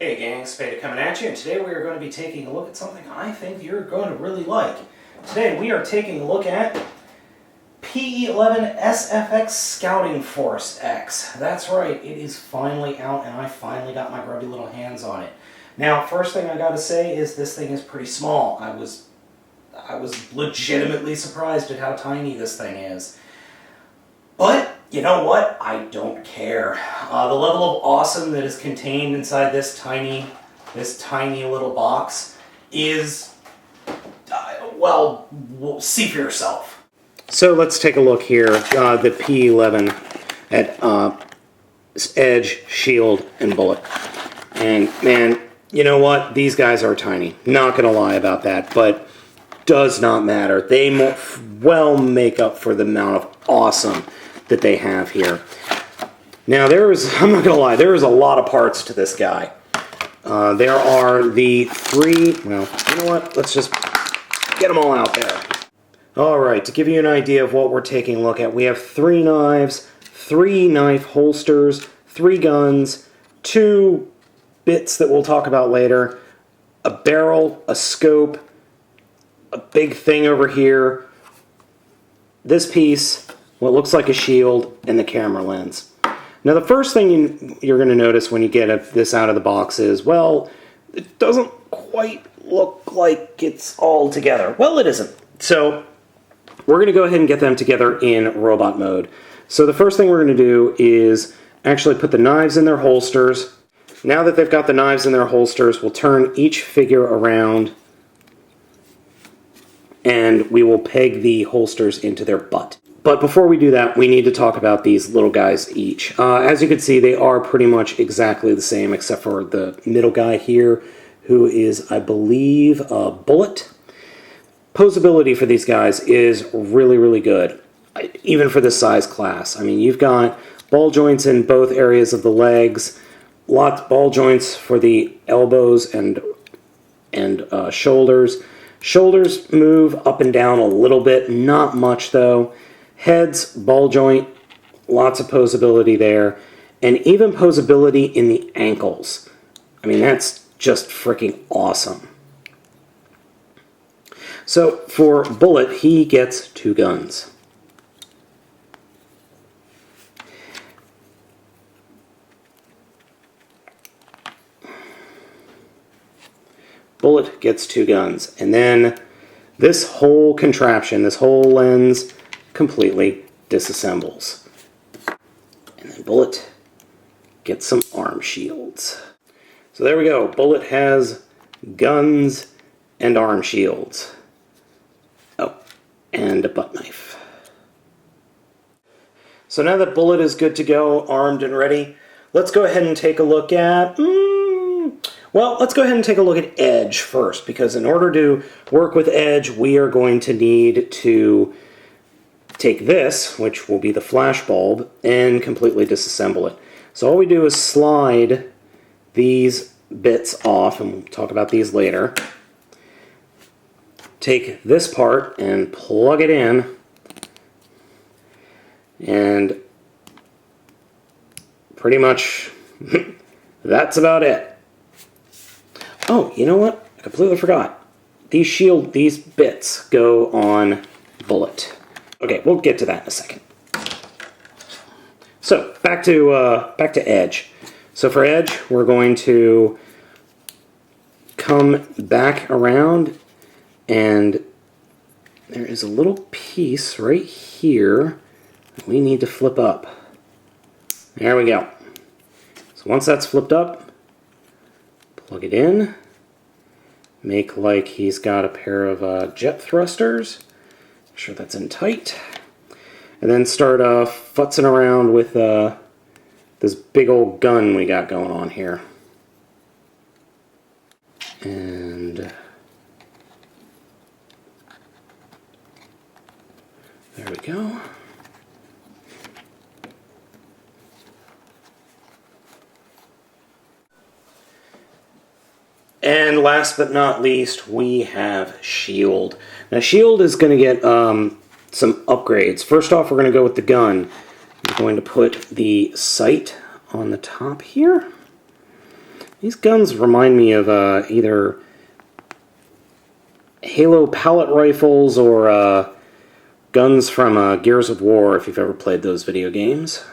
Hey gang, Spada coming at you, and today we are going to be taking a look at something I think you're going to really like. Today we are taking a look at PE-11 SFX Scouting Force X. That's right, it is finally out and I finally got my grubby little hands on it. Now, first thing I gotta say is this thing is pretty small. I was legitimately surprised at how tiny this thing is. But, you know what? I don't care. The level of awesome that is contained inside this tiny little box is, well, see for yourself. So let's take a look here, the PE-11 at Edge, Shield, and Bullet. And man, you know what? These guys are tiny. Not gonna lie about that, but does not matter. They well make up for the amount of awesome that they have here. Now I'm not gonna lie, there is a lot of parts to this guy. There are the three, well, you know what? Let's just get them all out there. Alright, to give you an idea of what we're taking a look at, we have 3 knives, 3 knife holsters, 3 guns, 2 bits that we'll talk about later, a barrel, a scope, a big thing over here, this piece, what looks like a shield, and the camera lens. Now the first thing you're going to notice when you get this out of the box is, well, it doesn't quite look like it's all together. Well, it isn't. So we're going to go ahead and get them together in robot mode. So the first thing we're going to do is actually put the knives in their holsters. Now that they've got the knives in their holsters, we'll turn each figure around and we will peg the holsters into their butt. But before we do that, we need to talk about these little guys each. As you can see, they are pretty much exactly the same except for the middle guy here, who is, I believe, a Bullet. Posability for these guys is really, really good, even for this size class. I mean, you've got ball joints in both areas of the legs, ball joints for the elbows and shoulders. Shoulders move up and down a little bit, not much though. Heads, ball joint, lots of posability there, and even posability in the ankles. I mean, that's just freaking awesome. So for Bullet, he gets 2 guns. Bullet gets 2 guns, and then this whole contraption, this whole lens, completely disassembles. And then Bullet gets some arm shields. So there we go. Bullet has guns and arm shields. Oh, and a butt knife. So now that Bullet is good to go, armed and ready, let's go ahead and take a look at... Well, let's go ahead and take a look at Edge first, because in order to work with Edge, we are going to need to take this, which will be the flash bulb, and completely disassemble it. So all we do is slide these bits off, and we'll talk about these later. Take this part and plug it in, and pretty much that's about it. Oh, you know what? I completely forgot. These bits go on Bullet. Okay, we'll get to that in a second. So back to Edge. So for Edge, we're going to come back around, and there is a little piece right here that we need to flip up. There we go. So once that's flipped up, plug it in, make like he's got a pair of jet thrusters, make sure that's in tight, and then start futzing around with this big old gun we got going on here. And there we go. And last but not least, we have Shield. Now Shield is going to get some upgrades. First off, we're going to go with the gun. I'm going to put the sight on the top here. These guns remind me of either Halo pallet rifles or guns from Gears of War, if you've ever played those video games.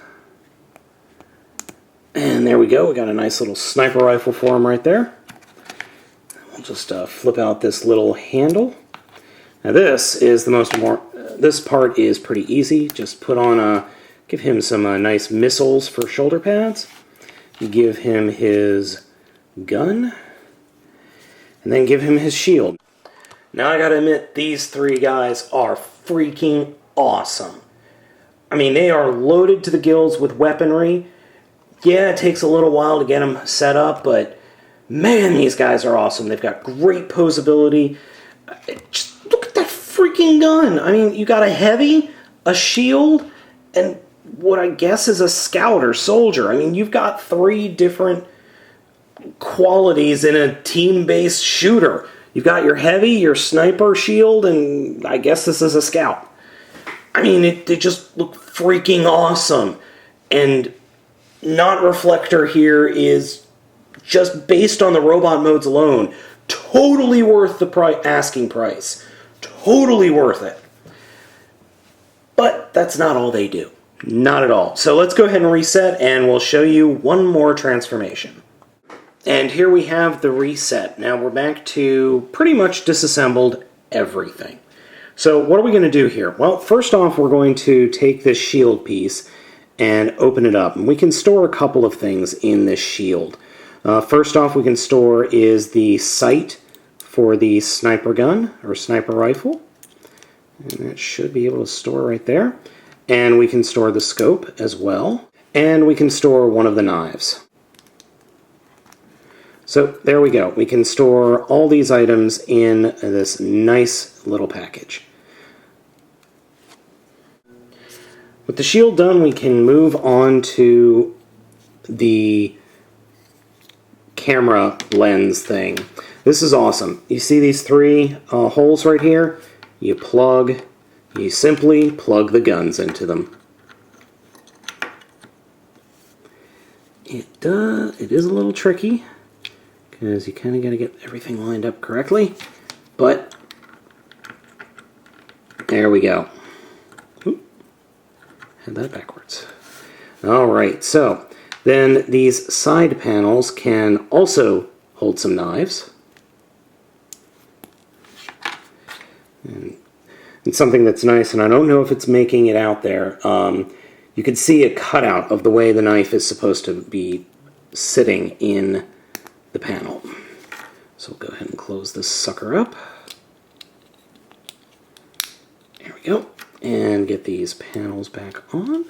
And there we go, we got a nice little sniper rifle for him right there. We'll just flip out this little handle. Now this is this part is pretty easy. Just put on give him some nice missiles for shoulder pads. You give him his gun, and then give him his shield. Now I gotta admit, these three guys are freaking awesome. I mean, they are loaded to the gills with weaponry. Yeah, it takes a little while to get them set up, but man, these guys are awesome. They've got great posability. Just look at that freaking gun. I mean, you got a heavy, a shield, and what I guess is a scout or soldier. I mean, you've got three different qualities in a team-based shooter. You've got your heavy, your sniper shield, and I guess this is a scout. I mean, they just look freaking awesome. And Not Reflector here is, just based on the robot modes alone, totally worth the asking price. Totally worth it. But that's not all they do. Not at all. So let's go ahead and reset, and we'll show you one more transformation. And here we have the reset. Now we're back to pretty much disassembled everything. So what are we going to do here? Well, first off, we're going to take this shield piece and open it up. And we can store a couple of things in this shield. First off, we can store is the sight for the sniper gun or sniper rifle. And that should be able to store right there. And we can store the scope as well. And we can store one of the knives. So there we go. We can store all these items in this nice little package. With the shield done, we can move on to the camera lens thing. This is awesome. You see these three holes right here? You simply plug the guns into them. It is a little tricky, because you kind of got to get everything lined up correctly, but there we go. Oop, had that backwards. Alright, so then these side panels can also hold some knives. And something that's nice, and I don't know if it's making it out there, you can see a cutout of the way the knife is supposed to be sitting in the panel. So we'll go ahead and close this sucker up. There we go. And get these panels back on.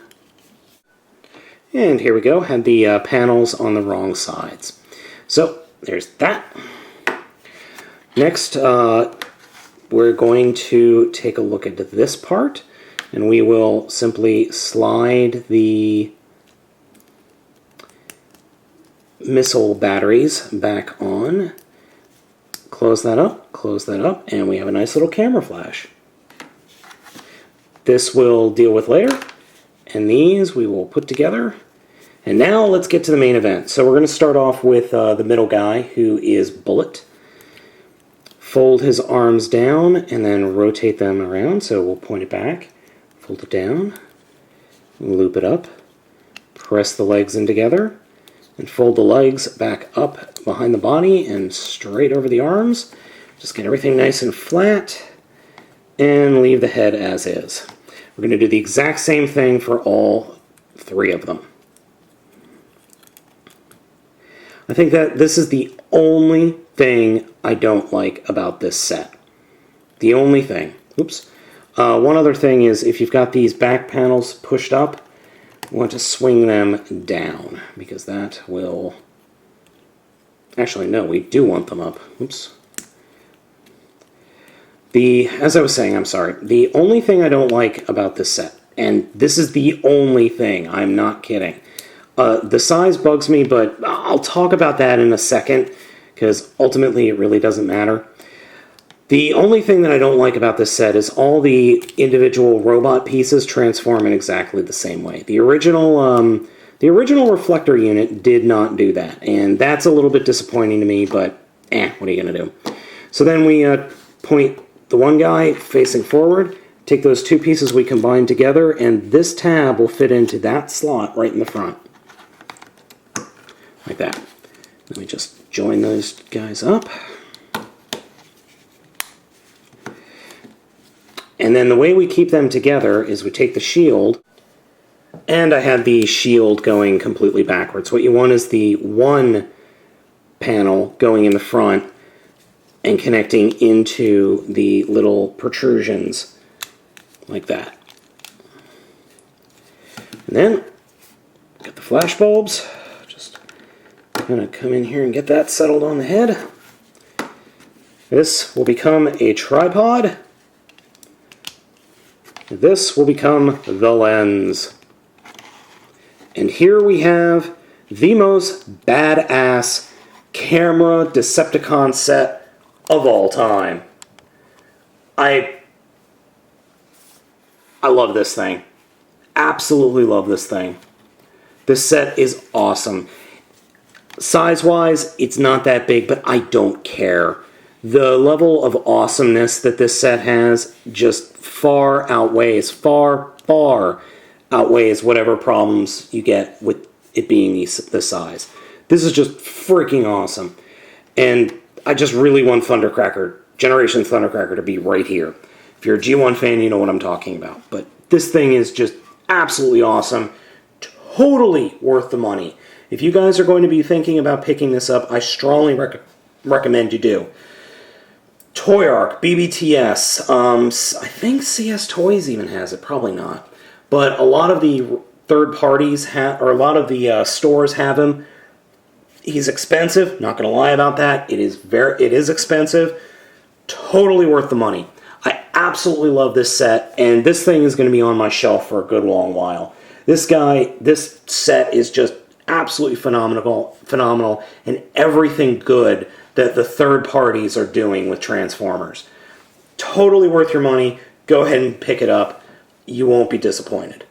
And here we go. Had the panels on the wrong sides. So there's that. Next, we're going to take a look at this part, and we will simply slide the missile batteries back on, close that up, and we have a nice little camera flash. This we'll deal with later, and these we will put together. And now let's get to the main event. So we're going to start off with the middle guy, who is Bullet. Fold his arms down and then rotate them around. So we'll point it back, fold it down, loop it up, press the legs in together, and fold the legs back up behind the body and straight over the arms. Just get everything nice and flat, and leave the head as is. We're going to do the exact same thing for all three of them. I think that this is the only thing I don't like about this set. The only thing. Oops. One other thing is, if you've got these back panels pushed up, you want to swing them down, because that will... Actually, no, we do want them up. Oops. As I was saying, I'm sorry, the only thing I don't like about this set, and this is the only thing, I'm not kidding, the size bugs me, but I'll talk about that in a second, because ultimately it really doesn't matter. The only thing that I don't like about this set is all the individual robot pieces transform in exactly the same way. The original The original reflector unit did not do that, and that's a little bit disappointing to me, but what are you going to do? So then we point the one guy facing forward, take those two pieces we combined together, and this tab will fit into that slot right in the front. Like that. Let me just join those guys up. And then the way we keep them together is we take the shield, and I had the shield going completely backwards. What you want is the one panel going in the front and connecting into the little protrusions like that. And then, got the flash bulbs. Just gonna come in here and get that settled on the head. This will become a tripod. This will become the lens. And here we have the most badass camera Decepticon set of all time. I love this thing. Absolutely love this thing. This set is awesome. Size-wise, it's not that big, but I don't care. The level of awesomeness that this set has just far outweighs whatever problems you get with it being this size. This is just freaking awesome. And I just really want Generation Thundercracker to be right here. If you're a G1 fan, you know what I'm talking about. But this thing is just absolutely awesome. Totally worth the money. If you guys are going to be thinking about picking this up, I strongly recommend you do. Toy Arc, BBTS, I think CS Toys even has it, probably not. But a lot of the third parties or a lot of the stores have him. He's expensive, not going to lie about that. It is expensive. Totally worth the money. I absolutely love this set, and this thing is going to be on my shelf for a good long while. This set is just absolutely phenomenal, and everything good that the third parties are doing with Transformers. Totally worth your money. Go ahead and pick it up. You won't be disappointed.